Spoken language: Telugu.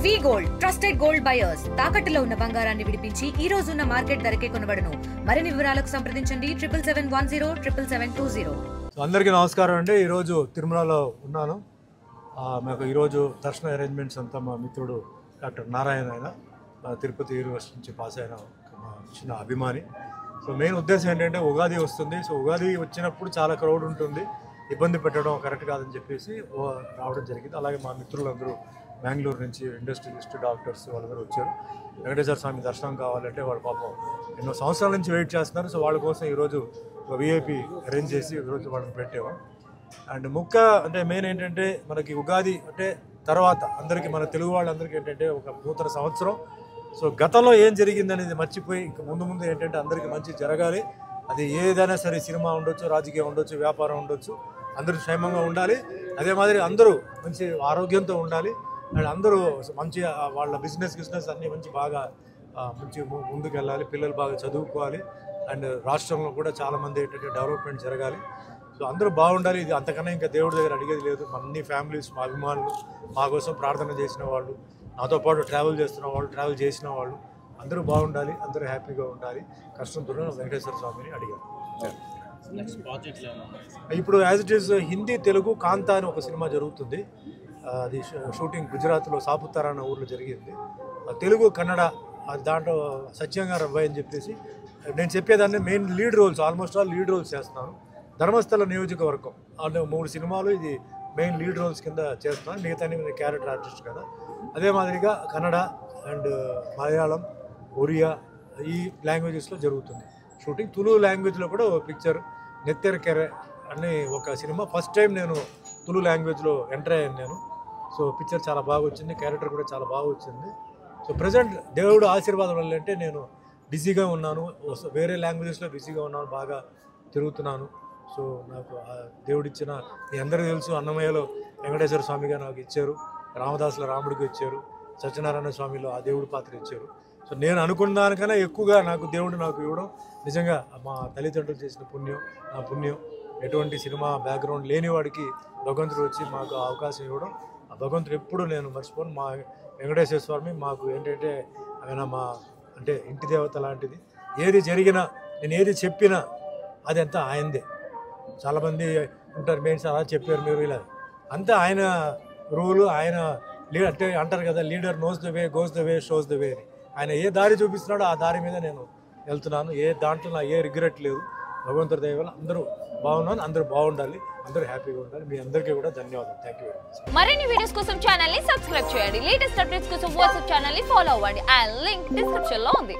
వి గోల్డ్ ట్రస్టెడ్ గోల్డ్ బయర్స్ తాకట్టులో ఉన్న బంగారాన్ని విడిపించి ఈ రోజు ఉన్న మార్కెట్ ధరకే కొనబడును. మరిన్ని వివరాలకు సంప్రదించండి 7710772020. అందరికీ నమస్కారం అండి. ఈరోజు తిరుమలలో ఉన్నాను. మాకు ఈరోజు దర్శన అరేంజ్మెంట్స్ అంతా మా మిత్రుడు డాక్టర్ నారాయణ ఆయన తిరుపతి యూనివర్సిటీ నుంచి పాస్ అయిన మా చిన్న అభిమాని. సో మెయిన్ ఉద్దేశం ఏంటంటే ఉగాది వస్తుంది. సో ఉగాది వచ్చినప్పుడు చాలా క్రౌడ్ ఉంటుంది, ఇబ్బంది పెట్టడం కరెక్ట్ కాదని చెప్పేసి రావడం జరిగింది. అలాగే మా మిత్రులందరూ బెంగళూరు నుంచి ఇండస్ట్రియలిస్ట్ డాక్టర్స్ వాళ్ళందరూ వచ్చారు. వెంకటేశ్వర స్వామి దర్శనం కావాలంటే వాళ్ళు పాపం ఎన్నో సంవత్సరాల నుంచి వెయిట్ చేస్తున్నారు. సో వాళ్ళ కోసం ఈరోజు ఒక విఐపి అరేంజ్ చేసి ఈరోజు వాళ్ళని పెట్టాము. అండ్ అంటే మెయిన్ ఏంటంటే మనకి ఉగాది అంటే తర్వాత అందరికీ మన తెలుగు వాళ్ళందరికీ ఏంటంటే ఒక నూతన సంవత్సరం. సో గతంలో ఏం జరిగింది అనేది మర్చిపోయి ఇంకా ముందు ఏంటంటే అందరికీ మంచి జరగాలి. అది ఏదైనా సరే, సినిమా ఉండొచ్చు, రాజకీయం ఉండొచ్చు, వ్యాపారం ఉండొచ్చు, అందరూ క్షేమంగా ఉండాలి. అదే మాదిరి అందరూ మంచి ఆరోగ్యంతో ఉండాలి. అండ్ అందరూ మంచి వాళ్ళ బిజినెస్ అన్నీ బాగా ముందుకు వెళ్ళాలి. పిల్లలు బాగా చదువుకోవాలి. అండ్ రాష్ట్రంలో కూడా చాలామంది ఏంటంటే డెవలప్మెంట్ జరగాలి. సో అందరూ బాగుండాలి. ఇది అంతకన్నా ఇంకా దేవుడి దగ్గర అడిగేది లేదు. అన్ని ఫ్యామిలీస్, మా అభిమానులు, మా కోసం ప్రార్థన చేసిన వాళ్ళు, నాతో పాటు ట్రావెల్ చేస్తున్న వాళ్ళు, ట్రావెల్ చేసిన వాళ్ళు అందరూ బాగుండాలి, అందరూ హ్యాపీగా ఉండాలి. కష్టంతో వెంకటేశ్వర స్వామిని అడిగారు. ఇప్పుడు as it is Hindi, Telugu Kaantha అని ఒక సినిమా జరుగుతుంది. అది షూటింగ్ గుజరాత్లో సాపుతారా అన్న ఊర్లో జరిగింది. తెలుగు, కన్నడ దాంట్లో సత్యంగారు అబ్బాయి అని చెప్పేసి నేను చెప్పేదాన్ని main lead roles, almost all lead roles చేస్తున్నాను. ధర్మస్థల నియోజకవర్గం అంటే 3 సినిమాలు ఇది మెయిన్ లీడ్ రోల్స్ కింద చేస్తున్నాను. మిగతా క్యారెక్టర్ ఆర్టిస్ట్ కదా. అదే మాదిరిగా కన్నడ అండ్ మలయాళం, ఒరియా ఈ లాంగ్వేజెస్లో జరుగుతుంది షూటింగ్. తులు లాంగ్వేజ్లో కూడా ఒక పిక్చర్ నెత్తెరకెరె అని ఒక సినిమా ఫస్ట్ టైం నేను తులు లాంగ్వేజ్లో ఎంటర్ అయ్యాను నేను. సో పిక్చర్ చాలా బాగా వచ్చింది, క్యారెక్టర్ కూడా చాలా బాగా వచ్చింది. సో ప్రజెంట్ దేవుడు ఆశీర్వాదం వల్ల అంటే నేను బిజీగా ఉన్నాను, వేరే లాంగ్వేజెస్లో బిజీగా ఉన్నాను, బాగా తిరుగుతున్నాను. సో నాకు దేవుడిచ్చిన మీ అందరికీ తెలుసు, అన్నమయ్యలో వెంకటేశ్వర స్వామిగా నాకు ఇచ్చారు, రామదాసుల రాముడికి ఇచ్చారు, సత్యనారాయణ స్వామిలో ఆ దేవుడి పాత్ర ఇచ్చారు. సో నేను అనుకున్న దానికన్నా ఎక్కువగా దేవుడు నాకు ఇవ్వడం నిజంగా మా తల్లిదండ్రులు చేసిన పుణ్యం, నా పుణ్యం. ఎటువంటి సినిమా బ్యాక్గ్రౌండ్ లేని వాడికి భగవంతుడు వచ్చి మాకు అవకాశం ఇవ్వడం, ఆ భగవంతుడు ఎప్పుడు నేను మర్చిపోను. మా వెంకటేశ్వర స్వామి మాకు ఏంటంటే ఆయన మా అంటే ఇంటి దేవత లాంటిది. ఏది జరిగినా, నేను ఏది చెప్పినా అది అంతా ఆయనదే. చాలామంది ఉంటారు, మెయిన్స్ అలా చెప్పారు మీరు ఇలా, అంతా ఆయన రూలు, ఆయన అంటే అంటారు కదా, leader knows the way, goes the way, shows the way అని. ఆయన ఏ దారి చూపిస్తున్నాడో ఆ దారి మీద నేను వెళ్తున్నాను. ఏ దాంట్లో నా ఏ రిగ్రెట్ లేదు. భగవంతుడి దయ వల్ల అందరూ బాగున్నాను, అందరూ బాగుండాలి, అందరూ హ్యాపీగా ఉండాలి. మీ అందరికీ కూడా ధన్యవాదాలు. Thank you very much. మరిన్ని వీడియోస్ కోసం ఛానల్ ని సబ్స్క్రైబ్ చేయండి. లేటెస్ట్ అప్డేట్స్ కోసం వాట్సాప్ ఛానల్ ని ఫాలో అవ్వండి. ఆ లింక్ డిస్క్రిప్షన్ లో ఉంది.